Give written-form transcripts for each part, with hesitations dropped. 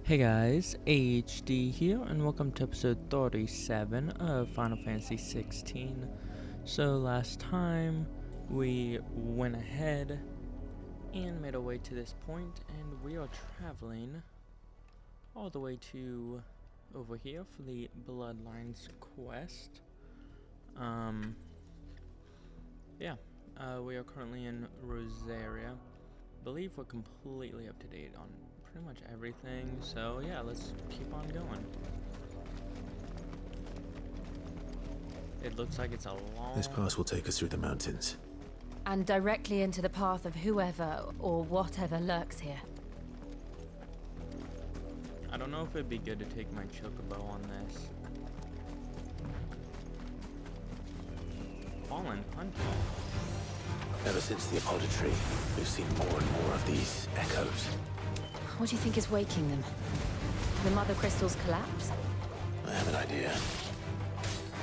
Hey guys, AHD here, and welcome to episode 37 of Final Fantasy XVI. So last time, we went ahead and made our way to this point, and we are traveling all the way to over here for the Bloodlines quest. We are currently in Rosaria. I believe we're completely up to date on pretty much everything, so yeah, let's keep on going. It looks like it's a long... This pass will take us through the mountains. And directly into the path of whoever or whatever lurks here. I don't know if it'd be good to take my chocobo on this. Fallen Punch. Ever since the apology, we've seen more and more of these echoes. What do you think is waking them? The mother crystals collapse? I have an idea.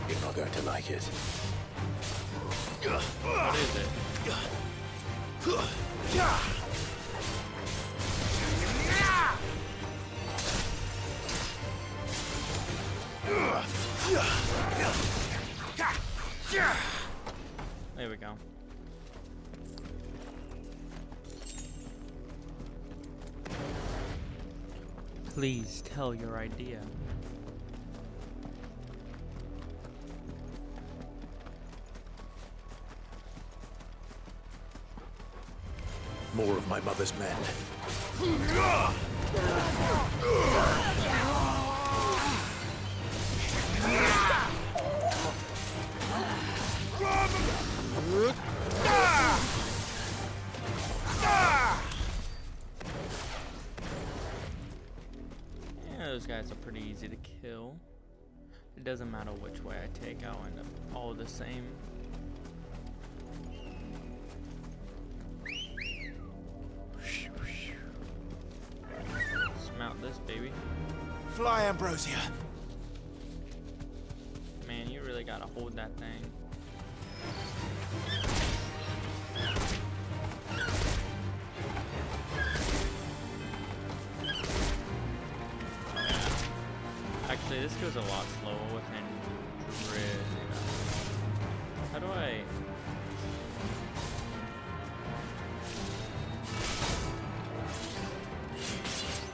You're not going to like it. What is it? There we go. Please tell your idea. More of my mother's men. Those guys are pretty easy to kill. It doesn't matter which way I take, I'll end up all the same. Smelt this, baby. Fly, Ambrosia. Man, you really gotta hold that thing. Actually, this goes a lot slower within Driz, you know. How do I...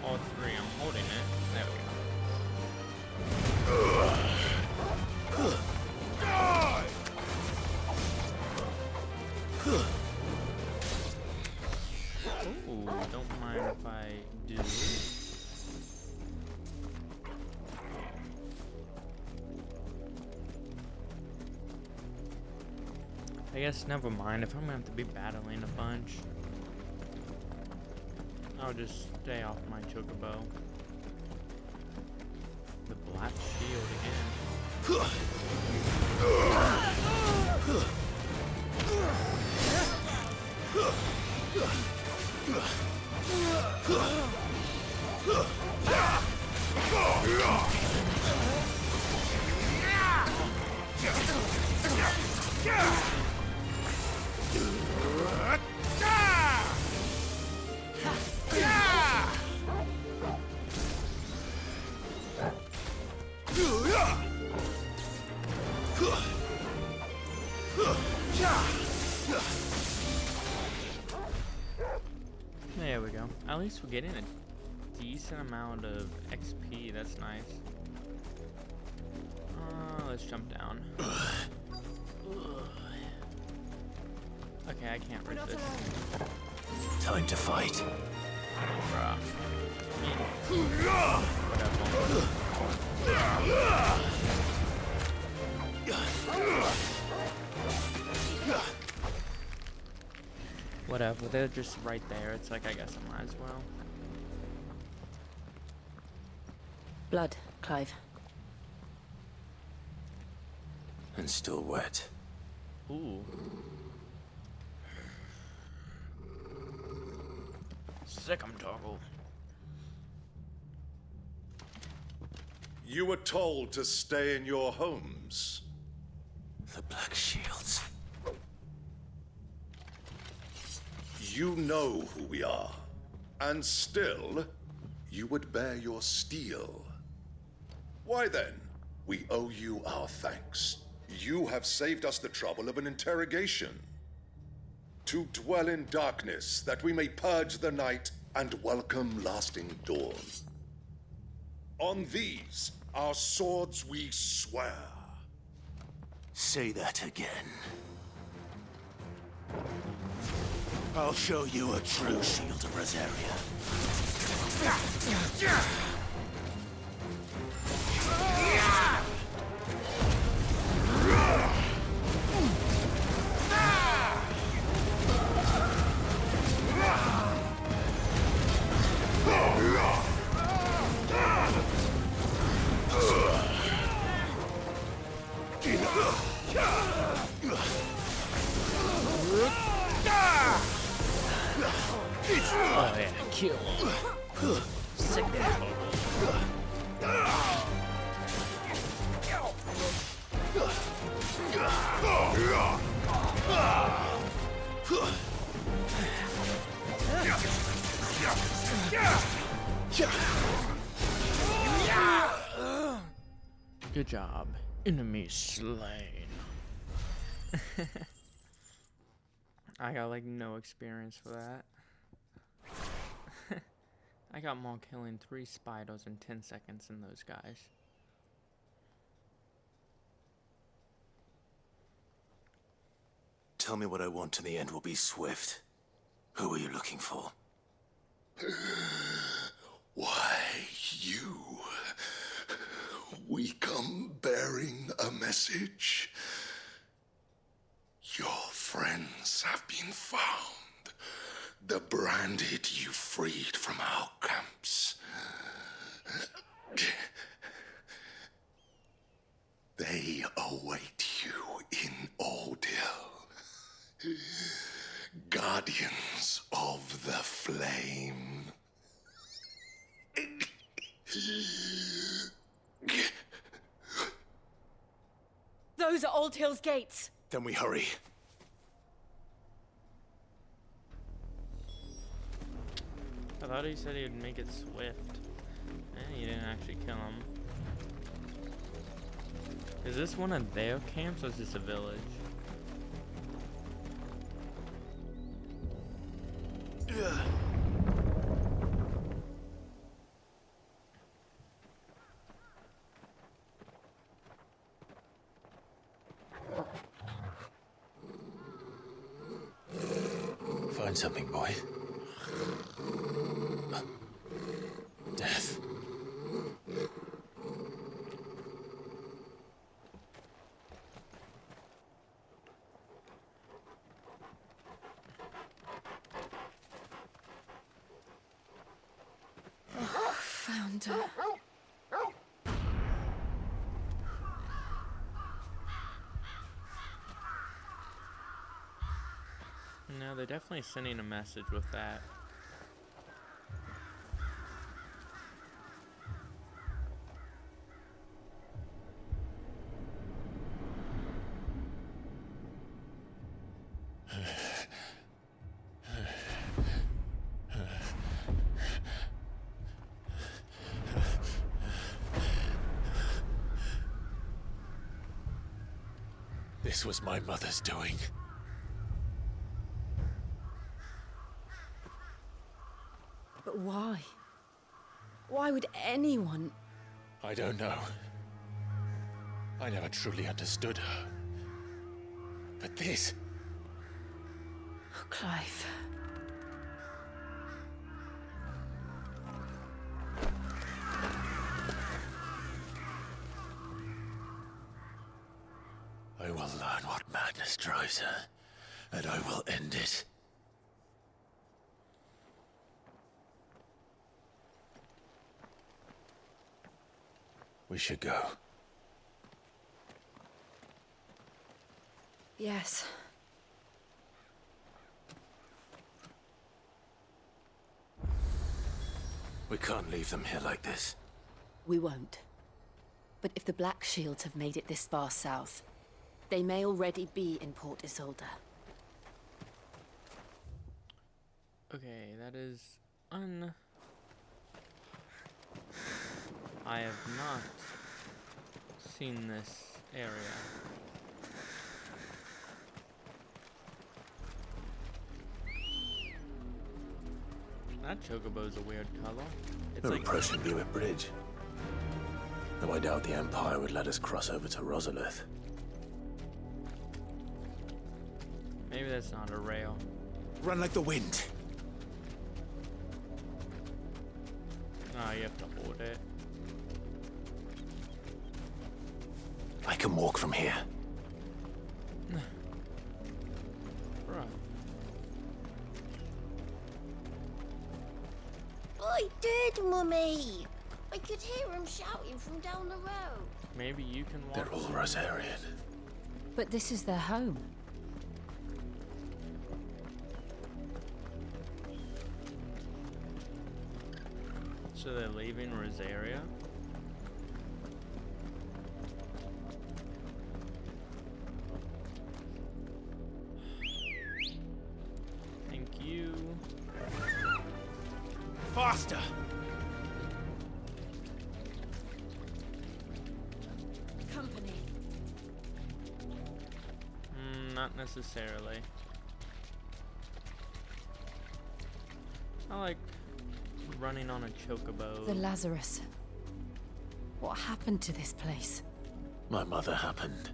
All three, I'm holding it. There we go. Ooh, don't mind if I do. I guess never mind if I'm gonna have to be battling a bunch. I'll just stay off my chocobo. The black shield again. There we go. At least we're getting a decent amount of XP. That's nice. Let's jump down. Okay, I can't resist. Time to fight. Bruh. Whatever, they're just right there. It's like, I guess I might as well. Blood, Clive. And still wet. Ooh. Sick'em toggle. You were told to stay in your homes. The Black Shields. You know who we are. And still, you would bear your steel. Why then, we owe you our thanks. You have saved us the trouble of an interrogation. To dwell in darkness, that we may purge the night and welcome lasting dawn. On these, our swords we swear. Say that again. I'll show you a true shield of Rosaria. Oh yeah, kill him. Sick that. Good job. Enemy slain. I got like no experience for that. I got more killing 3 spiders in 10 seconds than those guys. Tell me what I want and the end will be swift. Who are you looking for? Why, you. We come bearing a message. Your friends have been found. The branded you freed from our camps. They await you in Ordeal. Guardians of the Flame. Those are Old Hill's gates. Then we hurry. I thought he said he'd make it swift. He didn't actually kill him. Is this one of their camps or is this a village? Find something, boy. Death. Found her. No, they're definitely sending a message with that. This was my mother's doing. But why? Why would anyone... I don't know. I never truly understood her. But this... Oh, Clive. I will learn what madness drives her, and I will end it. We should go. Yes. We can't leave them here like this. We won't. But if the Black Shields have made it this far south, they may already be in Port Isolde. Okay, that is I have not seen this area. That chocobo's a weird color. It's We're like approaching Buick Bridge. Though I doubt the Empire would let us cross over to Rosalith. maybe that's not a rail. Run like the wind. Oh, you have to hold it. I can walk from here. Bruh. I did, Mummy! I could hear him shouting from down the road. Maybe you can walk. They're all Rosarian. But this is their home. So they're leaving Rosaria? Thank you. Faster! Company. Not necessarily. I like running on a chocobo. The Lazarus. What happened to this place? My mother happened.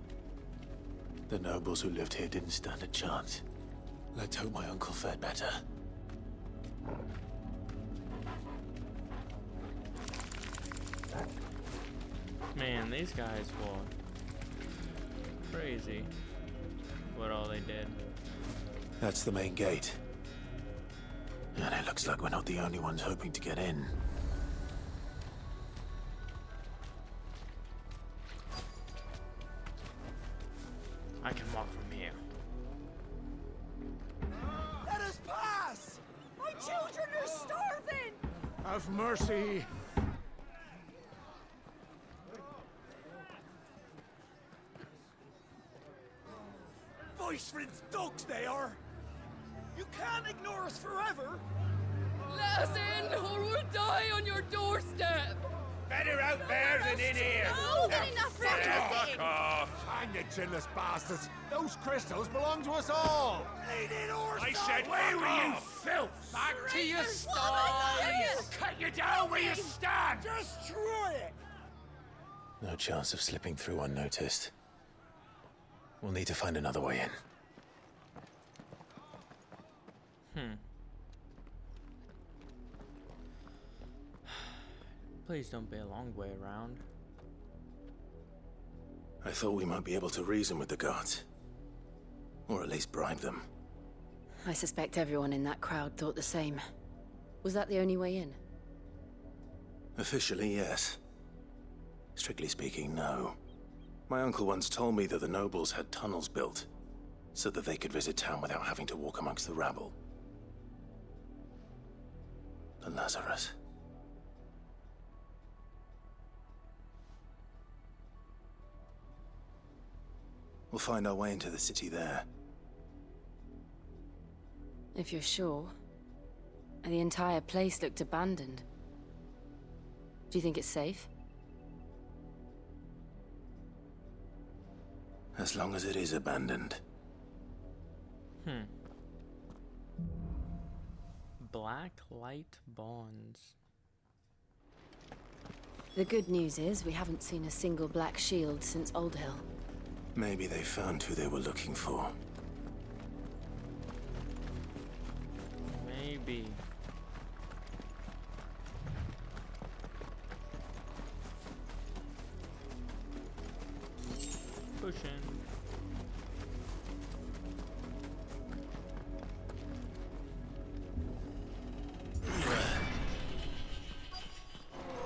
The nobles who lived here didn't stand a chance. Let's hope my uncle fared better. Man, these guys were crazy. What all they did. That's the main gate. And it looks like we're not the only ones hoping to get in. I can walk from here. Let us pass! My children are starving! Have mercy! Voice-rinsed dogs they are! You can't ignore us forever! Let us in, or we'll die on your doorstep! Better out there than in here! More than enough room to sit. Hang you chinless bastards! Those crystals belong to us all! Bleeding horse! I said, where were you, filth? Back to your sties! Cut you down where you stand! Destroy it! No chance of slipping through unnoticed. We'll need to find another way in. Please don't be a long way around. I thought we might be able to reason with the guards. Or at least bribe them. I suspect everyone in that crowd thought the same. Was that the only way in? Officially, yes. Strictly speaking, no. My uncle once told me that the nobles had tunnels built, so that they could visit town without having to walk amongst the rabble. The Lazarus. We'll find our way into the city there. If you're sure. The entire place looked abandoned. Do you think it's safe? As long as it is abandoned. Black light bonds. The good news is we haven't seen a single black shield since Old Hill. Maybe they found who they were looking for. Maybe. Pushing.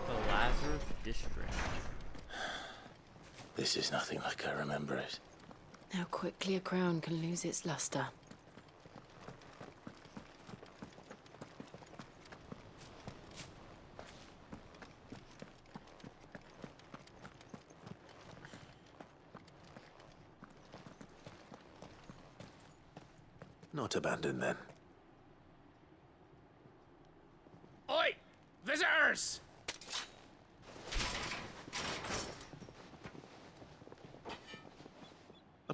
The Lazarus District. This is nothing like I remember it. How quickly a crown can lose its luster. Not abandoned then. Oi! Visitors!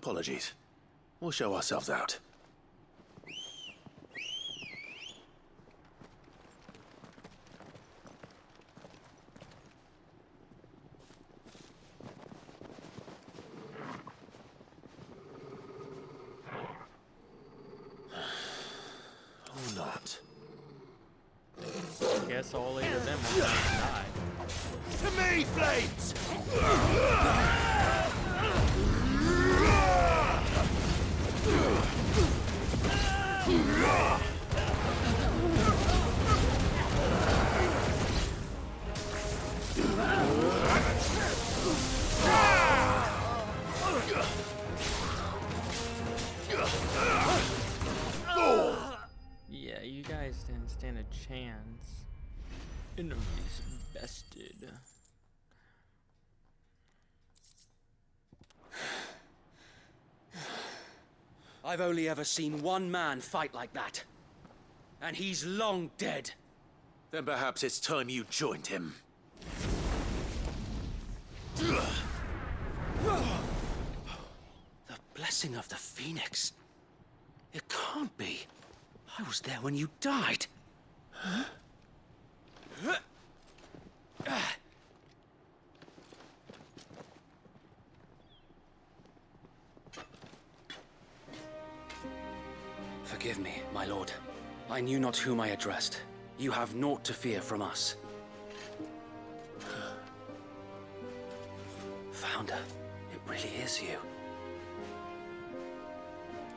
Apologies. We'll show ourselves out. Or not. Guess all 8 of them will die. To me, flames! Yeah, you guys didn't stand a chance. Enemies bested. I've only ever seen one man fight like that. And he's long dead. Then perhaps it's time you joined him. The blessing of the Phoenix. It can't be. I was there when you died. Forgive me, my lord. I knew not whom I addressed. You have naught to fear from us. Founder, it really is you.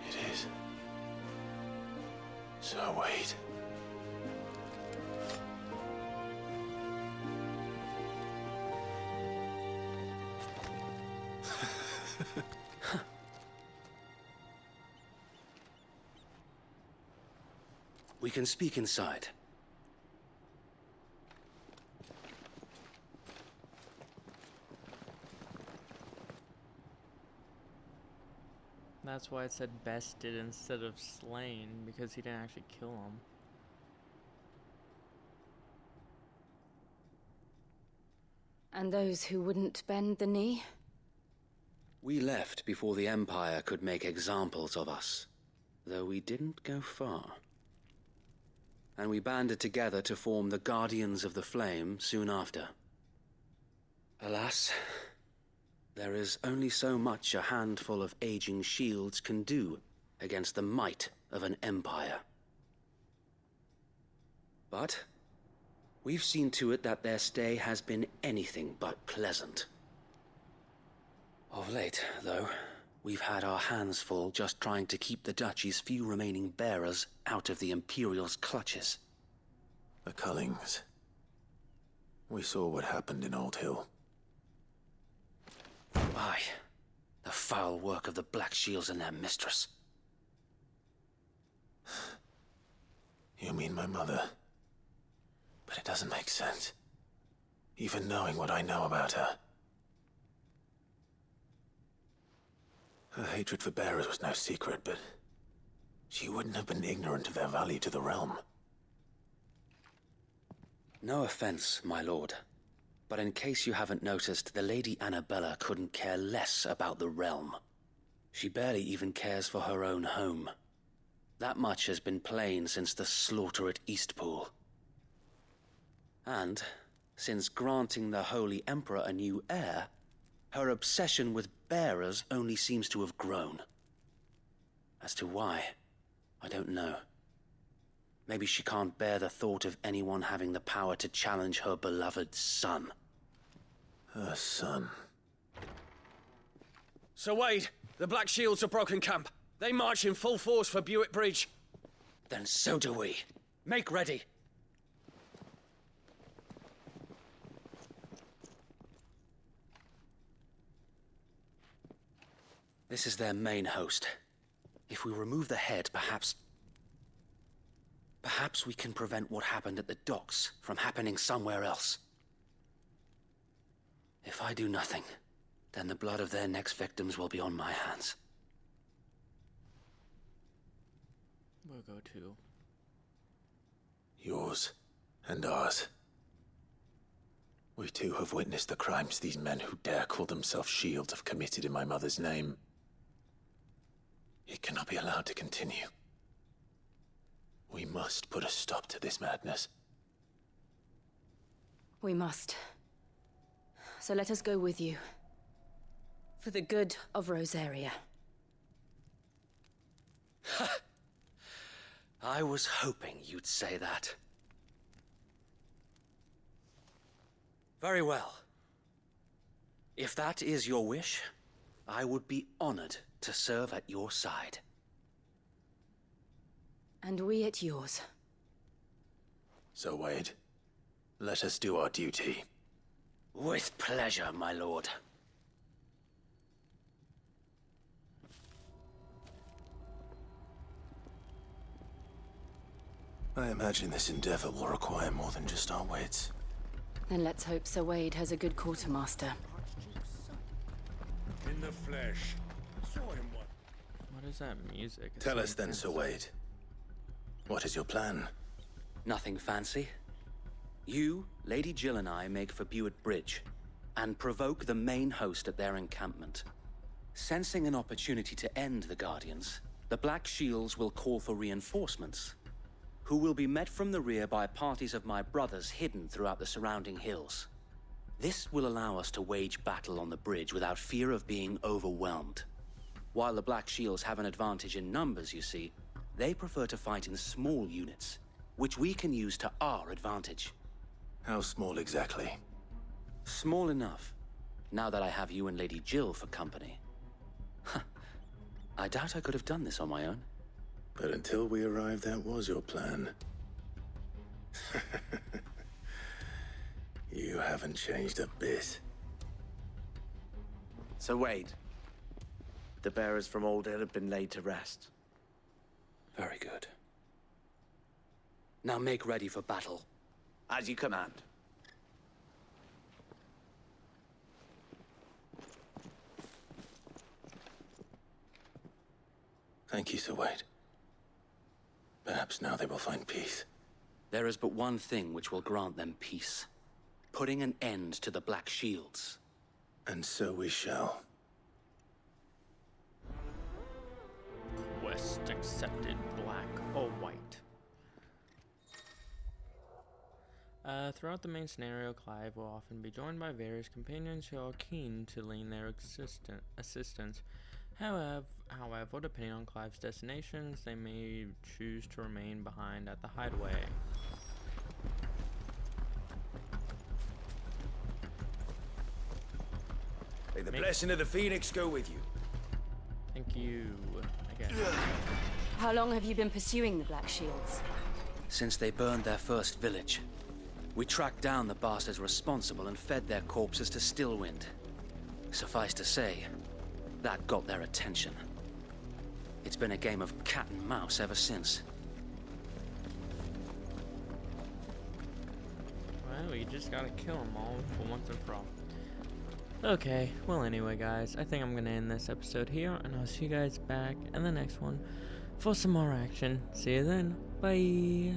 It is. So wait. We can speak inside. That's why it said bested instead of slain, because he didn't actually kill him. And those who wouldn't bend the knee? We left before the Empire could make examples of us, though we didn't go far. And we banded together to form the Guardians of the Flame soon after. Alas, there is only so much a handful of aging shields can do against the might of an empire. But we've seen to it that their stay has been anything but pleasant. Of late, though, we've had our hands full just trying to keep the Duchy's few remaining bearers out of the Imperial's clutches. The Cullings. We saw what happened in Old Hill. Aye, the foul work of the Black Shields and their mistress. You mean my mother? But it doesn't make sense. Even knowing what I know about her. Her hatred for bearers was no secret, but she wouldn't have been ignorant of their value to the realm. No offense, my lord, but in case you haven't noticed, the Lady Annabella couldn't care less about the realm. She barely even cares for her own home. That much has been plain since the slaughter at Eastpool. And, since granting the Holy Emperor a new heir, her obsession with bearers only seems to have grown. As to why, I don't know. Maybe she can't bear the thought of anyone having the power to challenge her beloved son. Her son. Sir Wade, the Black Shields have broken camp. They march in full force for Buick Bridge. Then so do we. Make ready. This is their main host. If we remove the head, perhaps we can prevent what happened at the docks from happening somewhere else. If I do nothing, then the blood of their next victims will be on my hands. We'll go too. Yours and ours. We too have witnessed the crimes these men who dare call themselves shields have committed in my mother's name. It cannot be allowed to continue. We must put a stop to this madness. We must. So let us go with you. For the good of Rosaria. I was hoping you'd say that. Very well. If that is your wish, I would be honored to serve at your side. And we at yours. So, Wade, let us do our duty. With pleasure, my lord. I imagine this endeavor will require more than just our wits. Then let's hope Sir Wade has a good quartermaster. In the flesh. Saw him once. What is that music? It's Tell so us then, intense. Sir Wade. What is your plan? Nothing fancy. You, Lady Jill and I make for Buett Bridge, and provoke the main host at their encampment. Sensing an opportunity to end the Guardians, the Black Shields will call for reinforcements, who will be met from the rear by parties of my brothers hidden throughout the surrounding hills. This will allow us to wage battle on the bridge without fear of being overwhelmed. While the Black Shields have an advantage in numbers, you see, they prefer to fight in small units, which we can use to our advantage. How small exactly? Small enough, now that I have you and Lady Jill for company. I doubt I could have done this on my own. But until we arrived, that was your plan. You haven't changed a bit. So Wade, the bearers from Old Hill have been laid to rest. Very good. Now make ready for battle. As you command. Thank you, Sir Wade. Perhaps now they will find peace. There is but one thing which will grant them peace. Putting an end to the Black Shields. And so we shall. Quest accepted, black or white. Throughout the main scenario, Clive will often be joined by various companions who are keen to lend their assistance. However, depending on Clive's destinations, they may choose to remain behind at the hideaway. May the blessing of the Phoenix go with you. Thank you. Again. How long have you been pursuing the Black Shields? Since they burned their first village, we tracked down the bastards responsible and fed their corpses to Stillwind. Suffice to say, that got their attention. It's been a game of cat and mouse ever since. Well, you just gotta kill them all for once and for all. Okay, well anyway guys, I think I'm gonna end this episode here, and I'll see you guys back in the next one for some more action. See you then, bye!